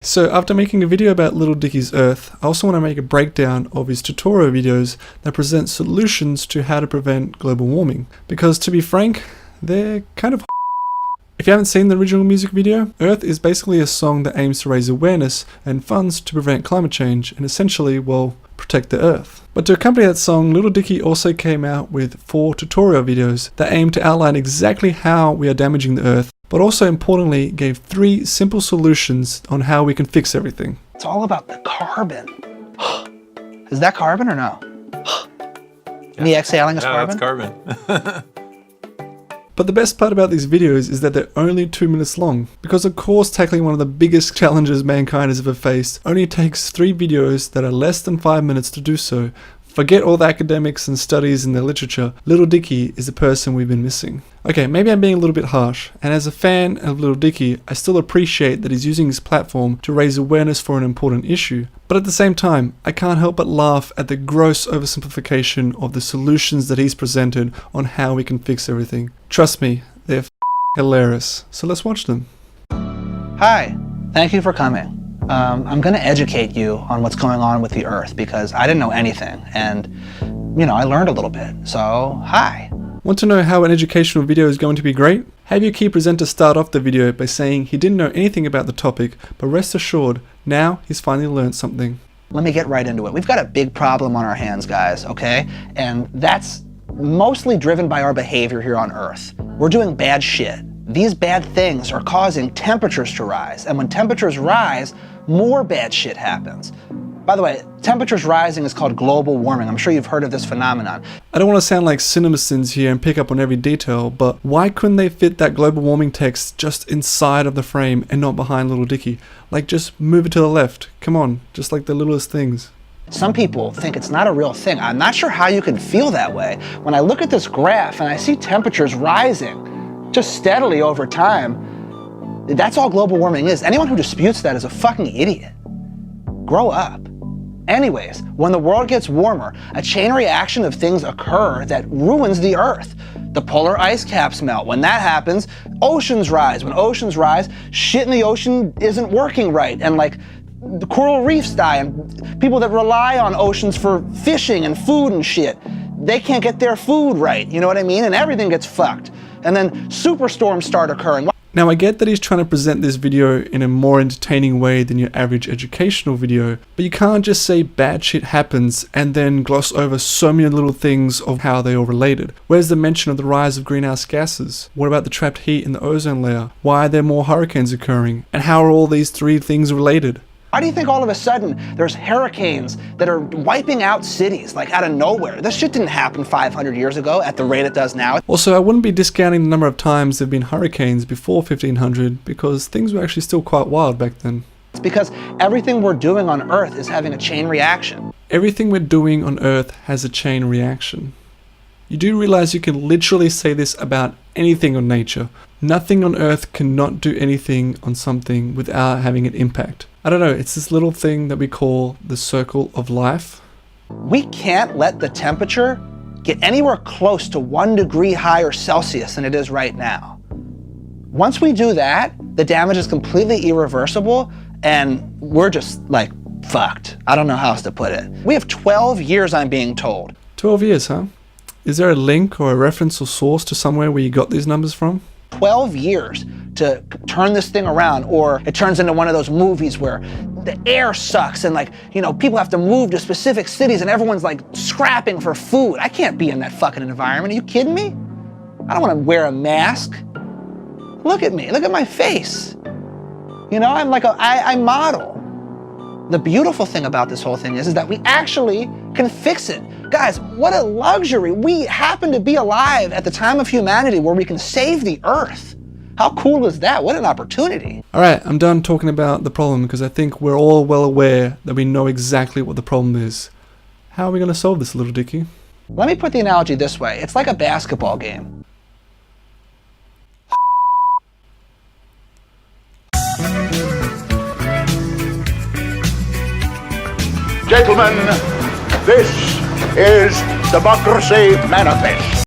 So after making a video about Lil Dicky's Earth, I also want to make a breakdown of his tutorial videos that present solutions to how to prevent global warming. Because to be frank, they're kind of If you haven't seen the original music video, Earth is basically a song that aims to raise awareness and funds to prevent climate change and essentially, well, protect the Earth. But to accompany that song, Lil Dicky also came out with 4 tutorial videos that aim to outline exactly how we are damaging the Earth, but also importantly gave 3 simple solutions on how we can fix everything. It's all about the carbon. Is that carbon or no? Yeah. Me exhaling is carbon? That's carbon. But the best part about these videos is that they're only 2 minutes long, because of course tackling one of the biggest challenges mankind has ever faced only takes 3 videos that are less than 5 minutes to do so. Forget all the academics and studies in the literature, Lil Dicky is the person we've been missing. Okay, maybe I'm being a little bit harsh, and as a fan of Lil Dicky, I still appreciate that he's using his platform to raise awareness for an important issue. But at the same time, I can't help but laugh at the gross oversimplification of the solutions that he's presented on how we can fix everything. Trust me, they're hilarious. So let's watch them. Hi, thank you for coming. I'm going to educate you on what's going on with the Earth because I didn't know anything and, you know, I learned a little bit. So, hi. Want to know how an educational video is going to be great? Have your key presenter start off the video by saying he didn't know anything about the topic, but rest assured, now he's finally learned something. Let me get right into it. We've got a big problem on our hands, guys, okay? And that's mostly driven by our behavior here on Earth. We're doing bad shit. These bad things are causing temperatures to rise, and when temperatures rise, more bad shit happens. By the way, temperatures rising is called global warming. I'm sure you've heard of this phenomenon. I don't want to sound like CinemaSins here and pick up on every detail, but why couldn't they fit that global warming text just inside of the frame and not behind Lil Dicky? Like, just move it to the left. Come on, just like the littlest things. Some people think it's not a real thing. I'm not sure how you can feel that way. When I look at this graph and I see temperatures rising just steadily over time, that's all global warming is. Anyone who disputes that is a fucking idiot. Grow up. Anyways, when the world gets warmer, a chain reaction of things occur that ruins the Earth. The polar ice caps melt. When that happens, oceans rise. When oceans rise, shit in the ocean isn't working right. And like, the coral reefs die, and people that rely on oceans for fishing and food and shit, they can't get their food right, you know what I mean? And everything gets fucked. And then superstorms start occurring. Now I get that he's trying to present this video in a more entertaining way than your average educational video, but you can't just say bad shit happens and then gloss over so many little things of how they all related. Where's the mention of the rise of greenhouse gases? What about the trapped heat in the ozone layer? Why are there more hurricanes occurring? And how are all these 3 things related? Why do you think all of a sudden there's hurricanes that are wiping out cities, like out of nowhere? This shit didn't happen 500 years ago at the rate it does now. Also, I wouldn't be discounting the number of times there have been hurricanes before 1500 because things were actually still quite wild back then. It's because everything we're doing on Earth is having a chain reaction. Everything we're doing on Earth has a chain reaction. You do realize you can literally say this about anything on nature. Nothing on Earth cannot do anything on something without having an impact. I don't know, it's this little thing that we call the circle of life. We can't let the temperature get anywhere close to 1 degree higher Celsius than it is right now. Once we do that, the damage is completely irreversible and we're just like fucked. I don't know how else to put it. We have 12 years, I'm being told. 12 years, huh? Is there a link or a reference or source to somewhere where you got these numbers from? 12 years to turn this thing around, or it turns into one of those movies where the air sucks and, like, you know, people have to move to specific cities and everyone's like scrapping for food. I can't be in that fucking environment. Are you kidding me? I don't want to wear a mask. Look at me. Look at my face. You know, I'm like I model. The beautiful thing about this whole thing is that we actually can fix it. Guys, what a luxury. We happen to be alive at the time of humanity where we can save the Earth. How cool is that? What an opportunity. Alright, I'm done talking about the problem because I think we're all well aware that we know exactly what the problem is. How are we going to solve this, Lil Dicky? Let me put the analogy this way. It's like a basketball game. Gentlemen, this is Democracy Manifest.